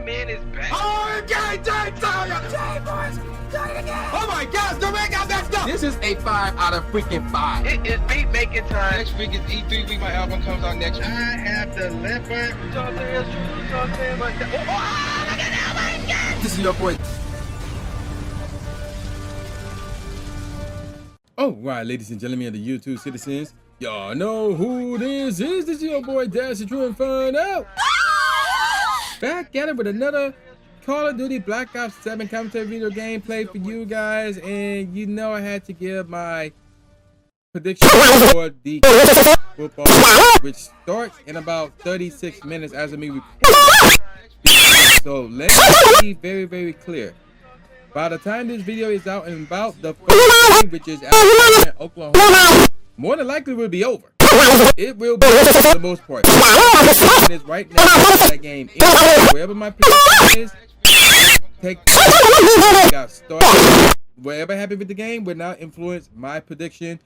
man is back. Oh, okay, Jay, boys, do it again. Oh my gosh, the man got that stuff. This is a 5 out of freaking 5. It is beat making time. Next week is E3 week. My album comes out next week. I have the leopard. This is your boy. All right, ladies and gentlemen of the YouTube citizens, y'all know who this is. This is your boy Dash, the True Inferno. Back at it with another Call of Duty Black Ops 7 commentary video gameplay for you guys. And you know I had to give my prediction for the football, which starts in about 36 minutes as of me recording. So let's be very, very clear. By the time this video is out and about, the first game, which is Alabama and Oklahoma, more than likely will be over. It will be over for the most part. It is right now that game. Wherever my prediction is, got started. Wherever happened with the game will not influence my prediction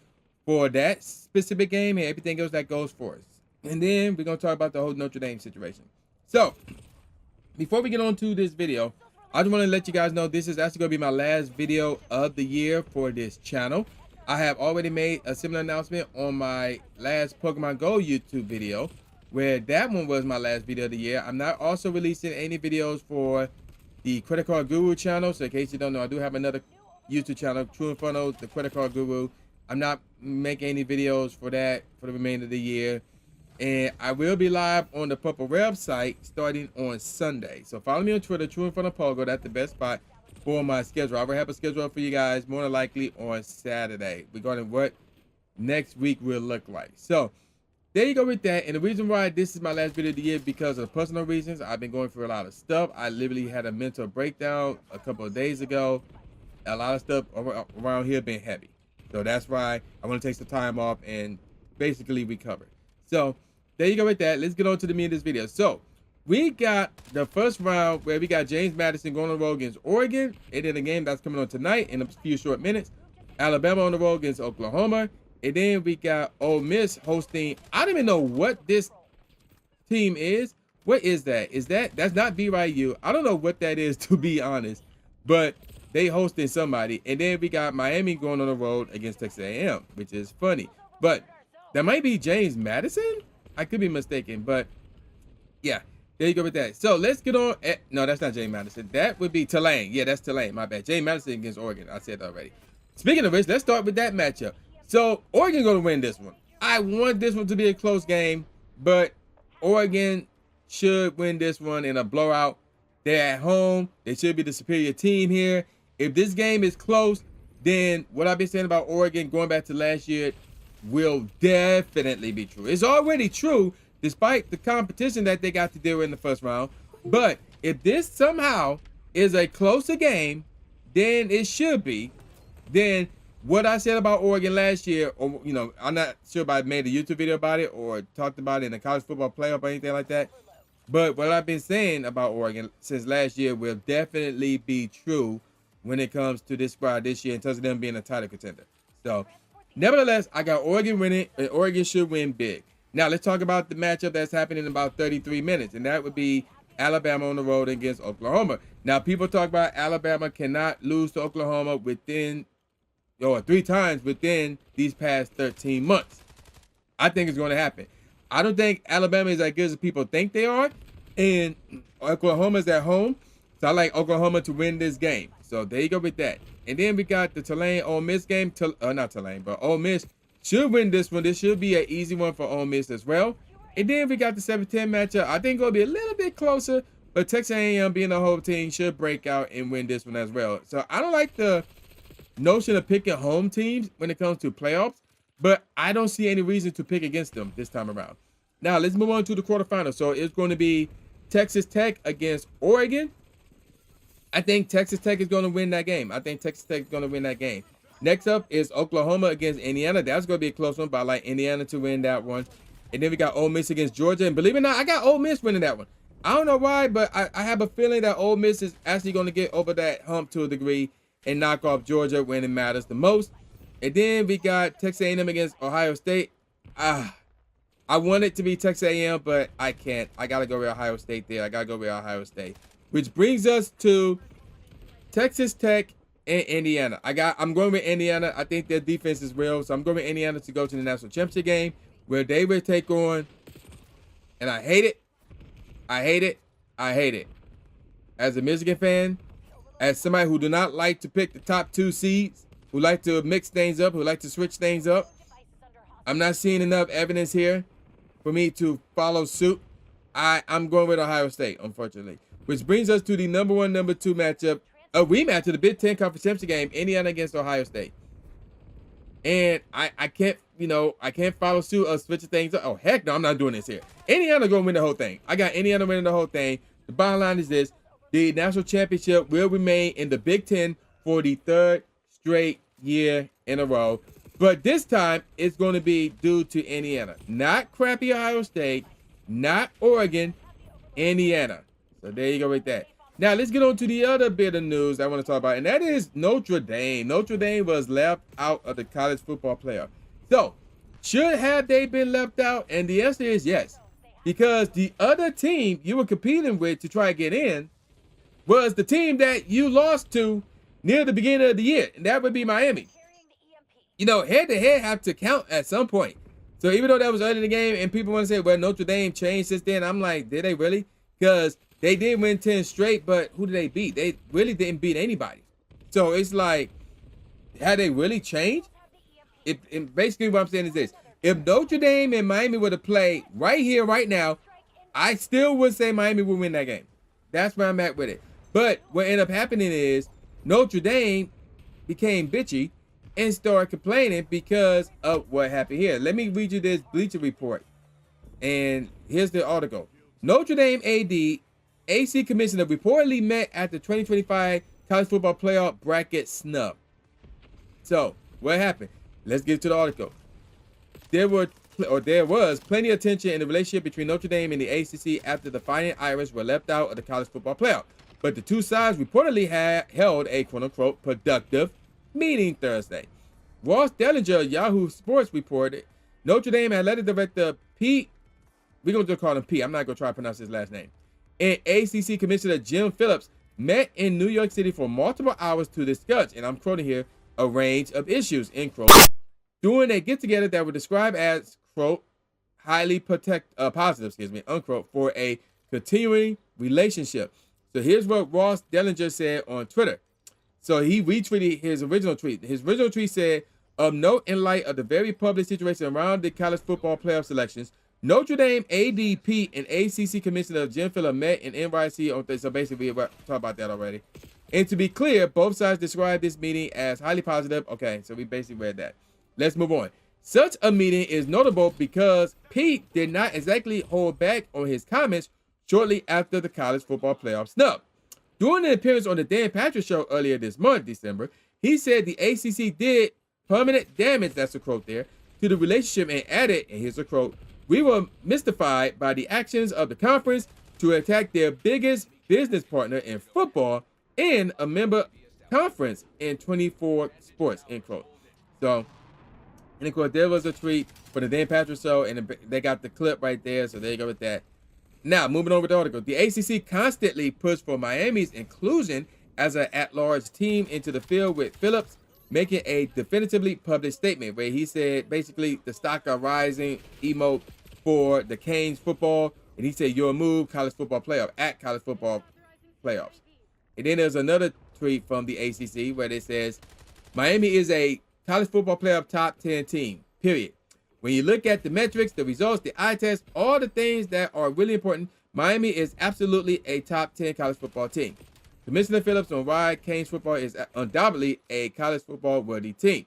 for that specific game and everything else that goes for us. And then we're gonna talk about the whole Notre Dame situation. So before we get on to this video, I just want to let you guys know this is actually going to be my last video of the year for this channel. I have already made a similar announcement on my last Pokemon Go YouTube video, where that one was my last video of the year. I'm not also releasing any videos for the Credit Card Guru channel. So in case you don't know, I do have another YouTube channel, True Inferno, the Credit Card Guru. I'm not making any videos for that for the remainder of the year. And I will be live on the Purple website starting on Sunday. So follow me on Twitter, True Inferno Pogo. That's the best spot for my schedule. I will have a schedule for you guys more than likely on Saturday regarding what next week will look like. So there you go with that. And the reason why this is my last video of the year because of personal reasons. I've been going through a lot of stuff. I literally had a mental breakdown a couple of days ago. A lot of stuff around here been heavy. So that's why I want to take some time off and basically recover. So there you go with that. Let's get on to the meat of this video. So we got the first round where we got James Madison going on the road against Oregon. And then a game that's coming on tonight in a few short minutes. Alabama on the road against Oklahoma. And then we got Ole Miss hosting. I don't even know what this team is. What is that? That's not BYU. I don't know what that is, to be honest. But they hosting somebody. And then we got Miami going on the road against Texas A&M, which is funny. But that might be James Madison. I could be mistaken, but yeah, there you go with that. So let's get on. No, that's not James Madison. That would be Tulane. Yeah, that's Tulane. My bad. James Madison against Oregon. I said that already. Speaking of which, let's start with that matchup. So Oregon going to win this one. I want this one to be a close game, but Oregon should win this one in a blowout. They're at home. They should be the superior team here. If this game is close, then what I've been saying about Oregon going back to last year will definitely be true. It's already true despite the competition that they got to deal with in the first round. But if this somehow is a closer game than it should be, then what I said about Oregon last year, or you know, I'm not sure if I made a YouTube video about it or talked about it in the college football playoff or anything like that, but what I've been saying about Oregon since last year will definitely be true when it comes to this squad this year in terms of them being a title contender. So nevertheless, I got Oregon winning, and Oregon should win big. Now, let's talk about the matchup that's happening in about 33 minutes, and that would be Alabama on the road against Oklahoma. Now, people talk about Alabama cannot lose to Oklahoma within, or 3 times within these past 13 months. I think it's going to happen. I don't think Alabama is as good as people think they are, and Oklahoma is at home, so I like Oklahoma to win this game. So there you go with that. And then we got the Tulane Ole Miss game. Not Tulane, but Ole Miss should win this one. This should be an easy one for Ole Miss as well. And then we got the 7-10 matchup. I think it'll be a little bit closer, but Texas A&M being the whole team should break out and win this one as well. So I don't like the notion of picking home teams when it comes to playoffs, but I don't see any reason to pick against them this time around. Now let's move on to the quarterfinals. So it's going to be Texas Tech against Oregon. I think Texas Tech is going to win that game. Next up is Oklahoma against Indiana. That's going to be a close one, but I like Indiana to win that one. And then we got Ole Miss against Georgia. And believe it or not, I got Ole Miss winning that one. I don't know why, but I have a feeling that Ole Miss is actually going to get over that hump to a degree and knock off Georgia when it matters the most. And then we got Texas A&M against Ohio State. I want it to be Texas A&M, but I can't. I got to go with Ohio State there. which brings us to Texas Tech and Indiana. I'm going with Indiana. I think their defense is real, so I'm going with Indiana to go to the national championship game where they will take on, and I hate it. I hate it. I hate it. As a Michigan fan, as somebody who do not like to pick the top 2 seeds, who like to mix things up, who like to switch things up, I'm not seeing enough evidence here for me to follow suit. I'm going with Ohio State, unfortunately. Which brings us to the number 1, number 2 matchup, a rematch of the Big Ten Conference Championship game, Indiana against Ohio State. And I can't, I can't follow suit of switching things up. Oh, heck no, I'm not doing this here. Indiana going to win the whole thing. I got Indiana winning the whole thing. The bottom line is this. The national championship will remain in the Big Ten for the 3rd straight year in a row. But this time, it's going to be due to Indiana. Not crappy Ohio State, not Oregon, Indiana. So there you go with that. Now, let's get on to the other bit of news I want to talk about, and that is Notre Dame. Notre Dame was left out of the college football playoff. So, should have they been left out? And the answer is yes. Because the other team you were competing with to try to get in was the team that you lost to near the beginning of the year, and that would be Miami. Head-to-head have to count at some point. So even though that was early in the game and people want to say, well, Notre Dame changed since then, I'm like, did they really? Because they did win 10 straight, but who did they beat? They really didn't beat anybody. So it's like, had they really changed? Basically what I'm saying is this. If Notre Dame and Miami were to play right here, right now, I still would say Miami would win that game. That's where I'm at with it. But what ended up happening is Notre Dame became bitchy and started complaining because of what happened here. Let me read you this Bleacher Report. And here's the article. Notre Dame AD, AC Commissioner reportedly met at the 2025 College Football Playoff Bracket snub. So, what happened? Let's get to the article. There was plenty of tension in the relationship between Notre Dame and the ACC after the Fighting Irish were left out of the College Football Playoff. But the two sides reportedly had held a quote-unquote productive meeting Thursday. Ross Dellinger of Yahoo Sports reported Notre Dame athletic director Pete, we're going to call him Pete, I'm not going to try to pronounce his last name, and ACC Commissioner Jim Phillips met in New York City for multiple hours to discuss, and I'm quoting here, a range of issues, end quote, during a get-together that were described as, quote, highly positive, unquote, for a continuing relationship. So here's what Ross Dellinger said on Twitter. So he retweeted his original tweet. His original tweet said, of note in light of the very public situation around the college football playoff selections, Notre Dame ADP and ACC Commissioner Jim Phillips met in NYC on Thursday. So basically, we talked about that already. And to be clear, both sides described this meeting as highly positive. Okay, so we basically read that. Let's move on. Such a meeting is notable because Pete did not exactly hold back on his comments shortly after the college football playoff snub. During an appearance on the Dan Patrick Show earlier this month, December, he said the ACC did permanent damage, that's a quote there, to the relationship and added, and here's a quote, we were mystified by the actions of the conference to attack their biggest business partner in football and a member conference in 24 sports, end quote. So, and of course, there was a tweet for the Dan Patrick Show, and they got the clip right there, so there you go with that. Now, moving over to the article. The ACC constantly pushed for Miami's inclusion as an at-large team into the field, with Phillips making a definitively public statement where he said, basically, the stock are rising, emote for the Canes football, and he said, your move, college football playoff, at college football playoffs. And then there's another tweet from the ACC where it says, Miami is a college football playoff top 10 team, period. When you look at the metrics, the results, the eye test, all the things that are really important, Miami is absolutely a top 10 college football team. Commissioner Phillips on why Canes football is undoubtedly a college football worthy team.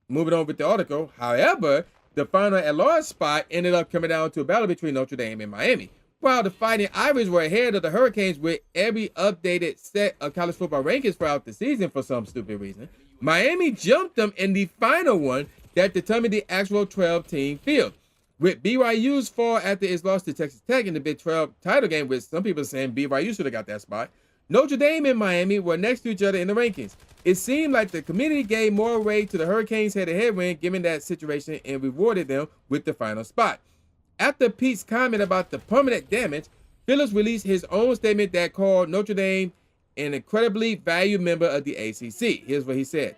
Moving on with the article, however, the final at-large spot ended up coming down to a battle between Notre Dame and Miami. While the Fighting Irish were ahead of the Hurricanes with every updated set of college football rankings throughout the season for some stupid reason, Miami jumped them in the final one that determined the actual 12-team field. With BYU's fall after its loss to Texas Tech in the Big 12 title game, which some people are saying BYU should have got that spot, Notre Dame and Miami were next to each other in the rankings. It seemed like the committee gave more weight to the Hurricanes' head-to-head win given that situation and rewarded them with the final spot. After Pete's comment about the permanent damage, Phillips released his own statement that called Notre Dame an incredibly valued member of the ACC. Here's what he said.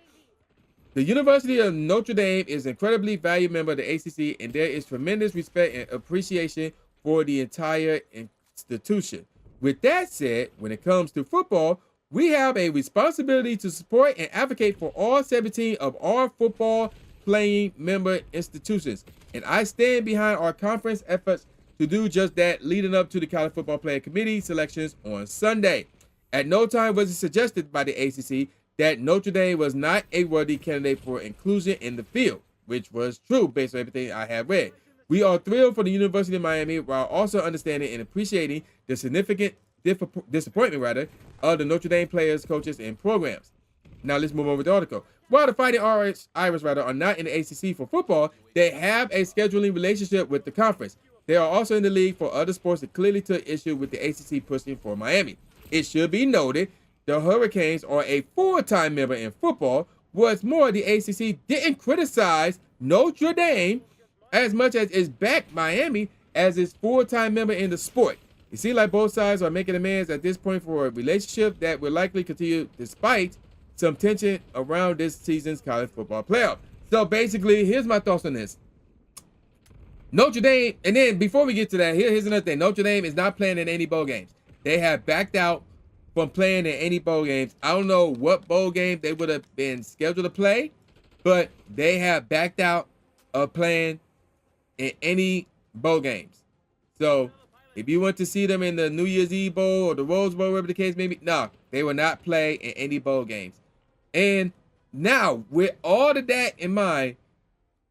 The University of Notre Dame is an incredibly valued member of the ACC, and there is tremendous respect and appreciation for the entire institution. With that said, when it comes to football, we have a responsibility to support and advocate for all 17 of our football playing member institutions, and I stand behind our conference efforts to do just that leading up to the College Football Player Committee selections on Sunday. At no time was it suggested by the ACC that Notre Dame was not a worthy candidate for inclusion in the field, which was true based on everything I have read. We are thrilled for the University of Miami while also understanding and appreciating the significant disappointment of the Notre Dame players, coaches, and programs. Now let's move over to the article. While the Fighting Irish are not in the ACC for football, they have a scheduling relationship with the conference. They are also in the league for other sports that clearly took issue with the ACC pushing for Miami. It should be noted the Hurricanes are a full-time member in football. What's more, the ACC didn't criticize Notre Dame as much as it's backed Miami as its full-time member in the sport. It seems like both sides are making amends at this point for a relationship that will likely continue despite some tension around this season's college football playoff. So basically, here's my thoughts on this. Notre Dame, and then before we get to that, here's another thing. Notre Dame is not playing in any bowl games. They have backed out from playing in any bowl games. I don't know what bowl game they would have been scheduled to play, but they have backed out of playing in any bowl games. So if you want to see them in the New Year's Eve Bowl or the Rose Bowl, whatever the case may be, no, they will not play in any bowl games. And now, with all of that in mind,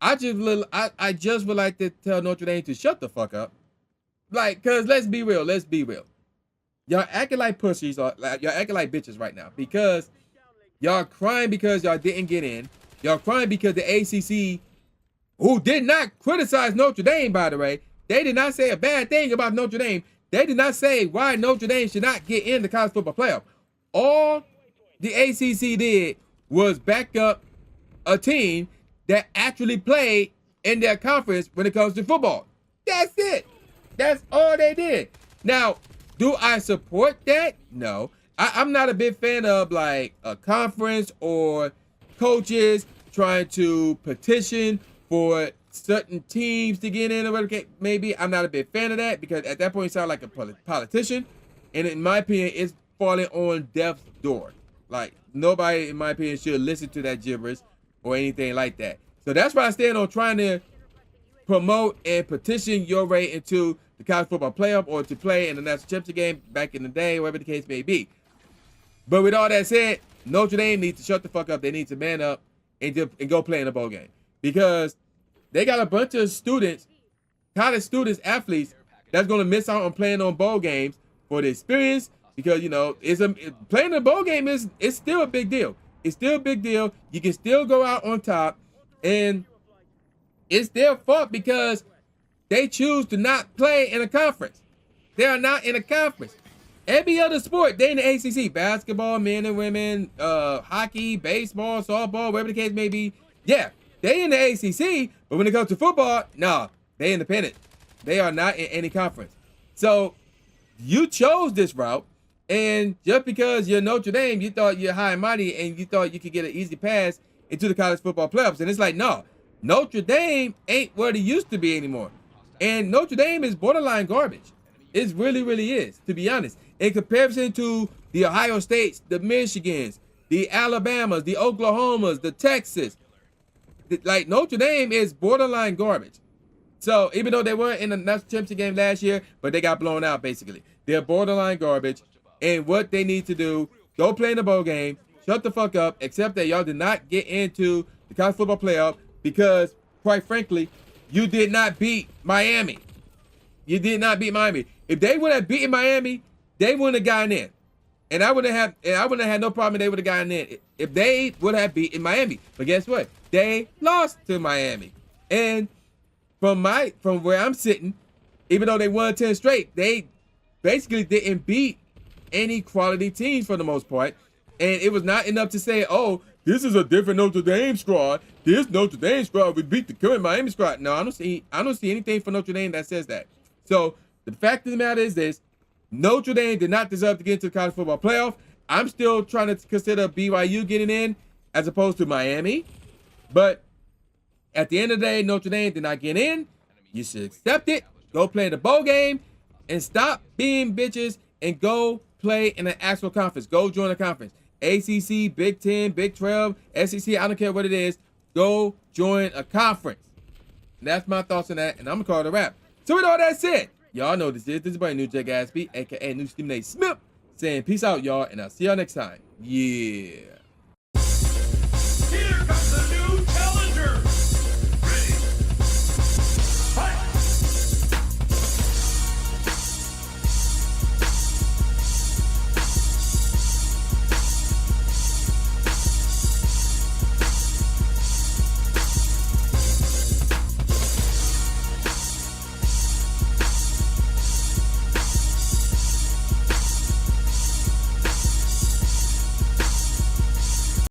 I just would like to tell Notre Dame to shut the fuck up. Like, cause let's be real. Y'all acting like pussies, or y'all acting like bitches right now because y'all crying because y'all didn't get in. Y'all crying because the ACC, who did not criticize Notre Dame, by the way, they did not say a bad thing about Notre Dame. They did not say why Notre Dame should not get in the college football playoff. All the ACC did was back up a team that actually played in their conference when it comes to football. That's it. That's all they did. Now, do I support that? No. I'm not a big fan of like a conference or coaches trying to petition for certain teams to get in or whatever. Maybe I'm not a big fan of that because at that point you sound like a politician. And in my opinion, it's falling on death's door. Like nobody, in my opinion, should listen to that gibberish or anything like that. So that's why I stand on trying to promote and petition your way into the college football playoff or to play in the national championship game back in the day, whatever the case may be. But with all that said, Notre Dame needs to shut the fuck up. They need to man up and go play in a bowl game because they got a bunch of students, college students, athletes that's going to miss out on playing on bowl games for the experience because, you know, playing a bowl game is still a big deal. It's still a big deal. You can still go out on top, and it's their fault because they choose to not play in a conference. They are not in a conference. Every other sport, they in the ACC. Basketball, men and women, hockey, baseball, softball, whatever the case may be. Yeah, they in the ACC, but when it comes to football, nah, they independent. They are not in any conference. So you chose this route, and just because you're Notre Dame, you thought you're high and mighty, and you thought you could get an easy pass into the college football playoffs. And it's like, no, Notre Dame ain't what it used to be anymore. And Notre Dame is borderline garbage. It really, really is, to be honest. In comparison to the Ohio States, the Michigans, the Alabamas, the Oklahomas, the Texas, like Notre Dame is borderline garbage. So even though they were in the national championship game last year, but they got blown out basically. They're borderline garbage. And what they need to do, go play in the bowl game, shut the fuck up, except that y'all did not get into the college football playoff because, quite frankly, you did not beat Miami. You did not beat Miami. If they would have beaten Miami, they wouldn't have gotten in. And I wouldn't have had no problem if they would have gotten in if they would have beaten Miami. But guess what? They lost to Miami. And from where I'm sitting, even though they won 10 straight, they basically didn't beat any quality teams for the most part. And it was not enough to say, oh, this is a different Notre Dame squad. This Notre Dame squad would beat the current Miami squad. No, I don't see anything for Notre Dame that says that. So the fact of the matter is this: Notre Dame did not deserve to get into the college football playoff. I'm still trying to consider BYU getting in as opposed to Miami. But at the end of the day, Notre Dame did not get in. You should accept it. Go play in the bowl game and stop being bitches and go play in an actual conference. Go join a conference. ACC, Big 10, Big 12, SEC, I don't care what it is. Go join a conference. And that's my thoughts on that, and I'm going to call it a wrap. So with all that said, y'all know this is your boy New J Gatsby, a.k.a. New Stephen A. Smith, saying peace out, y'all, and I'll see y'all next time. Yeah.